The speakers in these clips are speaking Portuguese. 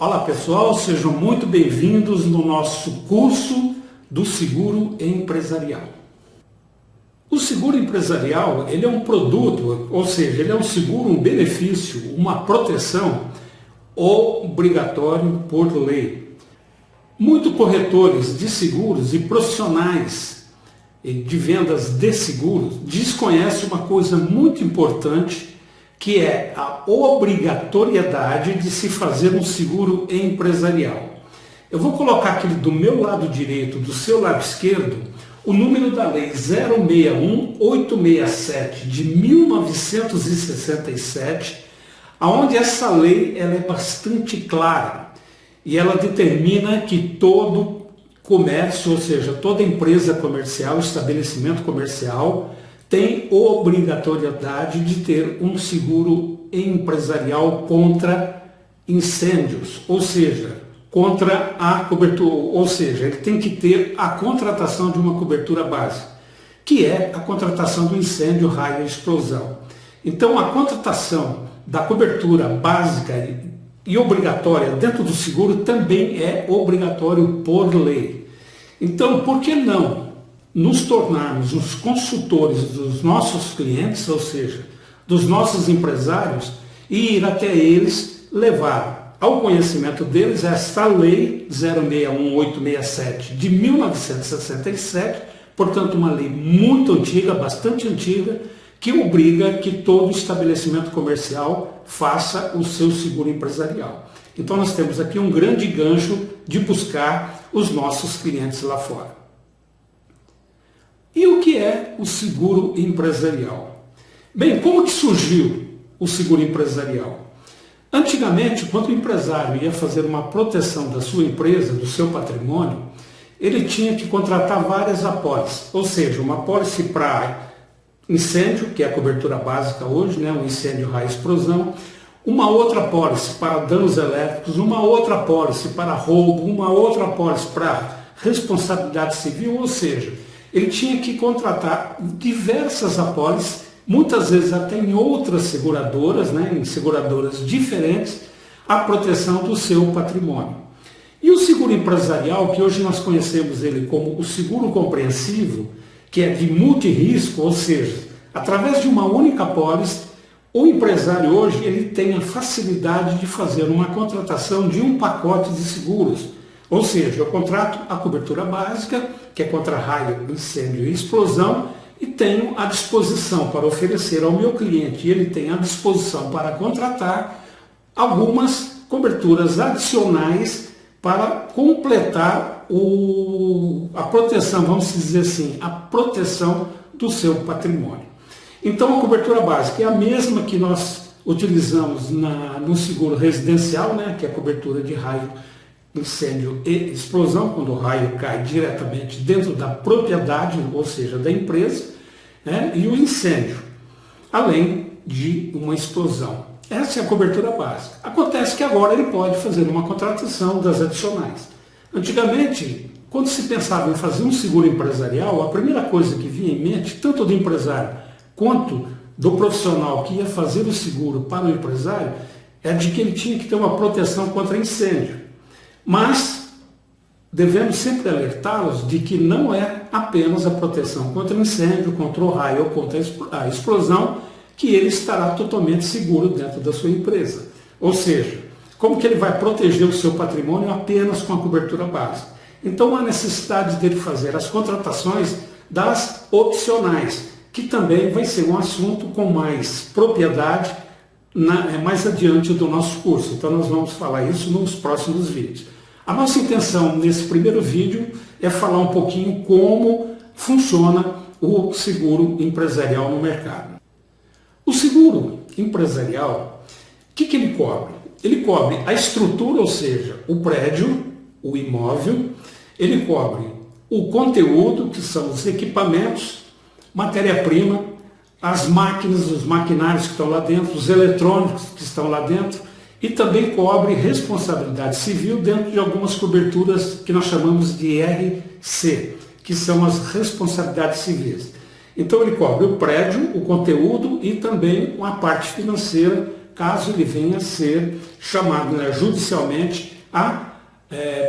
Olá pessoal, sejam muito bem-vindos no nosso curso do seguro empresarial. O seguro empresarial, ele é um produto, ou seja, ele é um seguro, um benefício, uma proteção obrigatório por lei. Muitos corretores de seguros e profissionais de vendas de seguros desconhecem uma coisa muito importante, que é a obrigatoriedade de se fazer um seguro empresarial. Eu vou colocar aqui do meu lado direito, do seu lado esquerdo, o número da lei 061867 de 1967, onde essa lei ela é bastante clara e ela determina que todo comércio, ou seja, toda empresa comercial, estabelecimento comercial, tem obrigatoriedade de ter um seguro empresarial contra incêndios, ou seja, contra a cobertura, ou seja, ele tem que ter a contratação de uma cobertura básica, que é a contratação do incêndio, raio e explosão. Então, a contratação da cobertura básica e obrigatória dentro do seguro também é obrigatório por lei. Então, por que não nos tornarmos os consultores dos nossos clientes, ou seja, dos nossos empresários, e ir até eles, levar ao conhecimento deles esta lei 061867 de 1967, portanto uma lei muito antiga, bastante antiga, que obriga que todo estabelecimento comercial faça o seu seguro empresarial. Então nós temos aqui um grande gancho de buscar os nossos clientes lá fora. E o que é o seguro empresarial? Bem, como que surgiu o seguro empresarial? Antigamente, quando o empresário ia fazer uma proteção da sua empresa, do seu patrimônio, ele tinha que contratar várias apólices, ou seja, uma apólice para incêndio, que é a cobertura básica hoje, né, um incêndio, raio e explosão, uma outra apólice para danos elétricos, uma outra apólice para roubo, uma outra apólice para responsabilidade civil, ou seja, ele tinha que contratar diversas apólices, muitas vezes até em outras seguradoras, né, em seguradoras diferentes, a proteção do seu patrimônio. E o seguro empresarial, que hoje nós conhecemos ele como o seguro compreensivo, que é de multirrisco, ou seja, através de uma única apólice, o empresário hoje ele tem a facilidade de fazer uma contratação de um pacote de seguros. Ou seja, eu contrato a cobertura básica, que é contra raio, incêndio e explosão, e tenho à disposição para oferecer ao meu cliente, e ele tem à disposição para contratar algumas coberturas adicionais para completar a proteção, vamos dizer assim, a proteção do seu patrimônio. Então a cobertura básica é a mesma que nós utilizamos no seguro residencial, né, que é a cobertura de raio, incêndio e explosão, quando o raio cai diretamente dentro da propriedade, ou seja, da empresa, né, e o incêndio, além de uma explosão. Essa é a cobertura básica. Acontece que agora ele pode fazer uma contratação das adicionais. Antigamente, quando se pensava em fazer um seguro empresarial, a primeira coisa que vinha em mente, tanto do empresário quanto do profissional que ia fazer o seguro para o empresário, é de que ele tinha que ter uma proteção contra incêndio. Mas devemos sempre alertá-los de que não é apenas a proteção contra incêndio, contra o raio ou contra a explosão que ele estará totalmente seguro dentro da sua empresa. Ou seja, como que ele vai proteger o seu patrimônio apenas com a cobertura básica? Então há necessidade dele fazer as contratações das opcionais, que também vai ser um assunto com mais propriedade mais adiante do nosso curso. Então nós vamos falar isso nos próximos vídeos. A nossa intenção nesse primeiro vídeo é falar um pouquinho como funciona o seguro empresarial no mercado. O seguro empresarial, o que ele cobre? Ele cobre a estrutura, ou seja, o prédio, o imóvel, ele cobre o conteúdo, que são os equipamentos, matéria-prima, as máquinas, os maquinários que estão lá dentro, os eletrônicos que estão lá dentro, e também cobre responsabilidade civil dentro de algumas coberturas que nós chamamos de RC, que são as responsabilidades civis. Então ele cobre o prédio, o conteúdo e também a parte financeira, caso ele venha a ser chamado, né, judicialmente a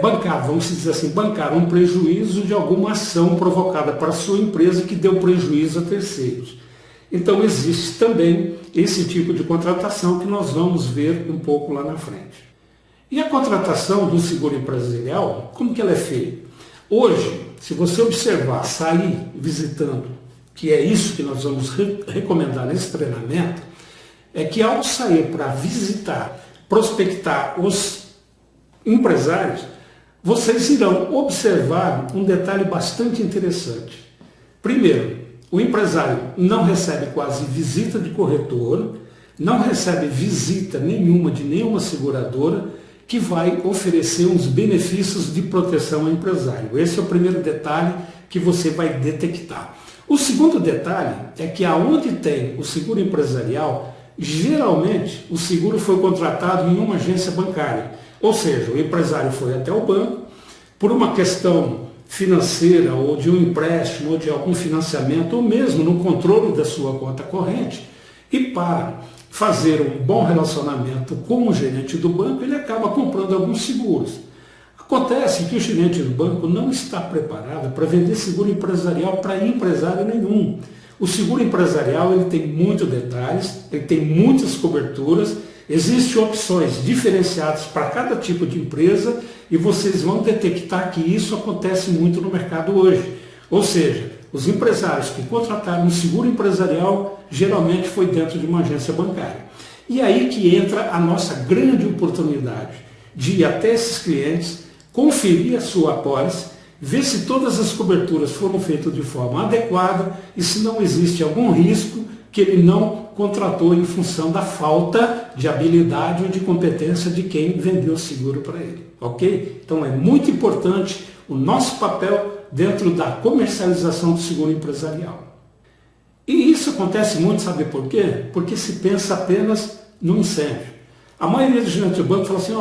bancar, vamos dizer assim, bancar um prejuízo de alguma ação provocada para a sua empresa que deu prejuízo a terceiros. Então existe também esse tipo de contratação que nós vamos ver um pouco lá na frente. E a contratação do seguro empresarial, como que ela é feita? Hoje, se você observar, sair visitando, que é isso que nós vamos recomendar nesse treinamento, é que ao sair para visitar, prospectar os empresários, vocês irão observar um detalhe bastante interessante. Primeiro, o empresário não recebe quase visita de corretor, não recebe visita nenhuma de nenhuma seguradora que vai oferecer uns benefícios de proteção ao empresário. Esse é o primeiro detalhe que você vai detectar. O segundo detalhe é que aonde tem o seguro empresarial, geralmente o seguro foi contratado em uma agência bancária. Ou seja, o empresário foi até o banco, por uma questão financeira, ou de um empréstimo, ou de algum financiamento, ou mesmo no controle da sua conta corrente, e para fazer um bom relacionamento com o gerente do banco, ele acaba comprando alguns seguros. Acontece que o gerente do banco não está preparado para vender seguro empresarial para empresário nenhum. O seguro empresarial ele tem muitos detalhes, ele tem muitas coberturas, existem opções diferenciadas para cada tipo de empresa e vocês vão detectar que isso acontece muito no mercado hoje. Ou seja, os empresários que contrataram um seguro empresarial geralmente foi dentro de uma agência bancária. E aí que entra a nossa grande oportunidade de ir até esses clientes, conferir a sua apólice, ver se todas as coberturas foram feitas de forma adequada e se não existe algum risco que ele não contratou em função da falta de habilidade ou de competência de quem vendeu o seguro para ele, ok? Então é muito importante o nosso papel dentro da comercialização do seguro empresarial. E isso acontece muito, sabe por quê? Porque se pensa apenas no incêndio. A maioria dos gerentes do banco fala assim,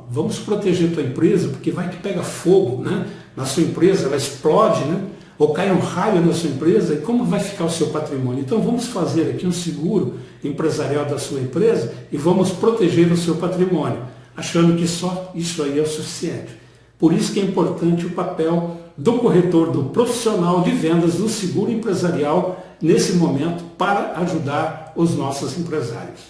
vamos proteger a tua empresa, porque vai que pega fogo, né, na sua empresa, ela explode, né? Ou cai um raio na sua empresa, e como vai ficar o seu patrimônio? Então vamos fazer aqui um seguro empresarial da sua empresa e vamos proteger o seu patrimônio, achando que só isso aí é o suficiente. Por isso que é importante o papel do corretor, do profissional de vendas do seguro empresarial nesse momento para ajudar os nossos empresários.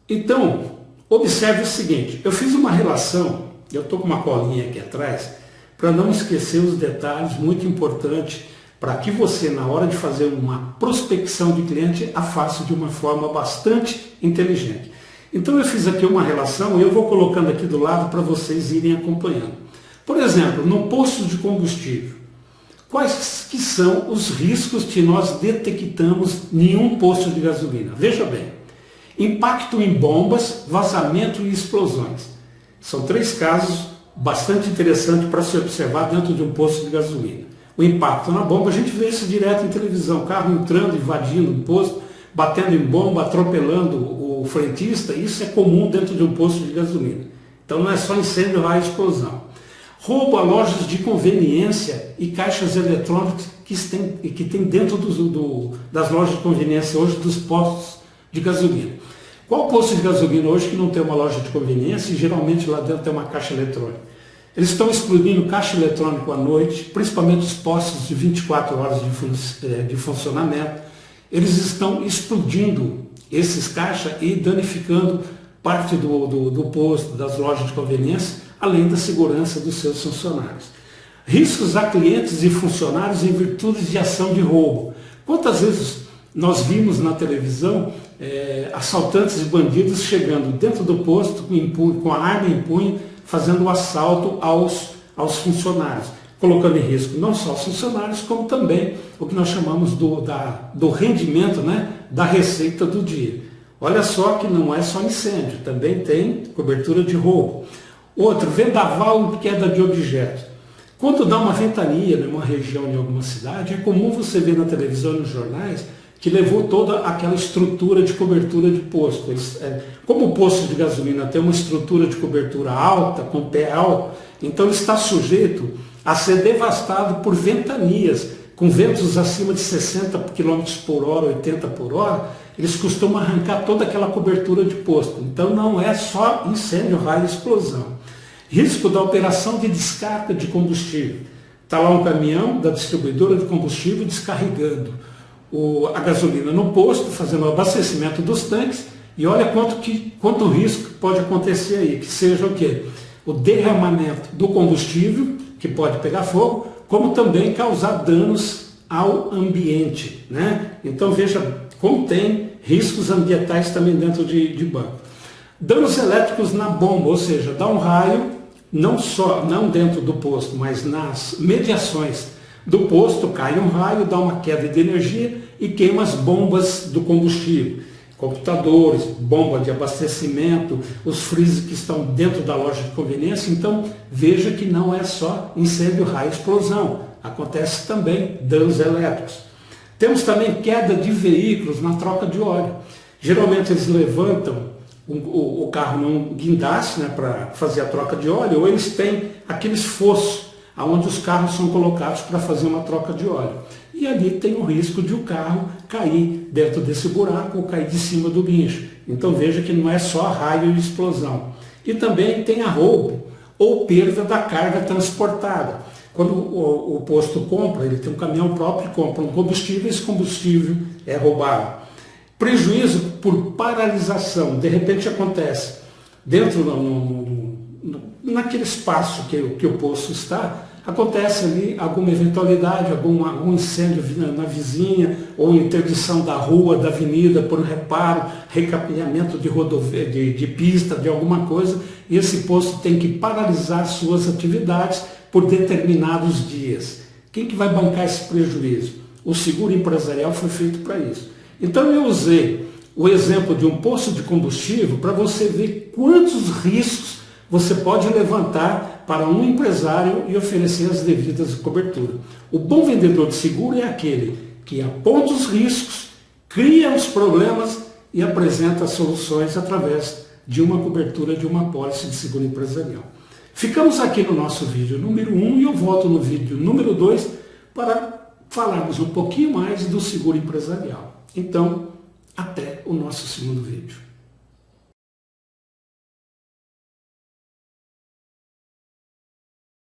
Então, observe o seguinte, eu fiz uma relação, eu estou com uma colinha aqui atrás, para não esquecer os detalhes muito importantes para que você, na hora de fazer uma prospecção de cliente, a faça de uma forma bastante inteligente. Então eu fiz aqui uma relação e eu vou colocando aqui do lado para vocês irem acompanhando. Por exemplo, no posto de combustível, quais que são os riscos que nós detectamos em um posto de gasolina? Veja bem, impacto em bombas, vazamento e explosões. São 3 casos bastante interessante para se observar dentro de um posto de gasolina. O impacto na bomba, a gente vê isso direto em televisão, carro entrando, invadindo um posto, batendo em bomba, atropelando o frentista, isso é comum dentro de um posto de gasolina. Então não é só incêndio, lá é explosão. Roubo a lojas de conveniência e caixas eletrônicos que tem dentro das lojas de conveniência hoje dos postos de gasolina. Qual posto de gasolina hoje que não tem uma loja de conveniência e geralmente lá dentro tem uma caixa eletrônica? Eles estão explodindo caixa eletrônico à noite, principalmente os postos de 24 horas de funcionamento. Eles estão explodindo esses caixas e danificando parte do posto, das lojas de conveniência, além da segurança dos seus funcionários. Riscos a clientes e funcionários em virtude de ação de roubo. Quantas vezes nós vimos na televisão assaltantes e bandidos chegando dentro do posto com a arma em punho, fazendo o assalto aos funcionários, colocando em risco não só os funcionários, como também o que nós chamamos do rendimento, né, da receita do dia. Olha só que não é só incêndio, também tem cobertura de roubo. Outro, vendaval e queda de objetos. Quando dá uma ventania numa região de alguma cidade, é comum você ver na televisão e nos jornais que levou toda aquela estrutura de cobertura de posto. Como o posto de gasolina tem uma estrutura de cobertura alta, com pé alto, então ele está sujeito a ser devastado por ventanias, com ventos acima de 60 km por hora, 80 por hora, eles costumam arrancar toda aquela cobertura de posto. Então não é só incêndio, raio e explosão. Risco da operação de descarga de combustível. Está lá um caminhão da distribuidora de combustível descarregando a gasolina no posto, fazendo o abastecimento dos tanques, e olha quanto risco pode acontecer aí, que seja o quê? O derramamento do combustível, que pode pegar fogo, como também causar danos ao ambiente, né? Então veja como tem riscos ambientais também dentro de banco. Danos elétricos na bomba, ou seja, dá um raio, não dentro do posto, mas nas mediações do posto, cai um raio, dá uma queda de energia e queima as bombas do combustível. Computadores, bomba de abastecimento, os freezers que estão dentro da loja de conveniência. Então veja que não é só incêndio, raio e explosão. Acontece também danos elétricos. Temos também queda de veículos na troca de óleo. Geralmente eles levantam o carro num guindaste, né, para fazer a troca de óleo, ou eles têm aqueles fossos onde os carros são colocados para fazer uma troca de óleo. E ali tem o risco de o carro cair dentro desse buraco ou cair de cima do guincho. Então veja que não é só raio e explosão. E também tem a roubo ou perda da carga transportada. Quando o posto compra, ele tem um caminhão próprio e compra um combustível, esse combustível é roubado. Prejuízo por paralisação, de repente acontece dentro naquele espaço que o posto está, acontece ali alguma eventualidade, algum incêndio na vizinha, ou interdição da rua, da avenida, por reparo, recapeamento de rodovia, de pista, de alguma coisa, e esse posto tem que paralisar suas atividades por determinados dias. Quem que vai bancar esse prejuízo? O seguro empresarial foi feito para isso. Então eu usei o exemplo de um posto de combustível para você ver quantos riscos você pode levantar para um empresário e oferecer as devidas coberturas. O bom vendedor de seguro é aquele que aponta os riscos, cria os problemas e apresenta as soluções através de uma cobertura de uma apólice de seguro empresarial. Ficamos aqui no nosso vídeo número 1 e eu volto no vídeo número 2 para falarmos um pouquinho mais do seguro empresarial. Então, até o nosso segundo vídeo.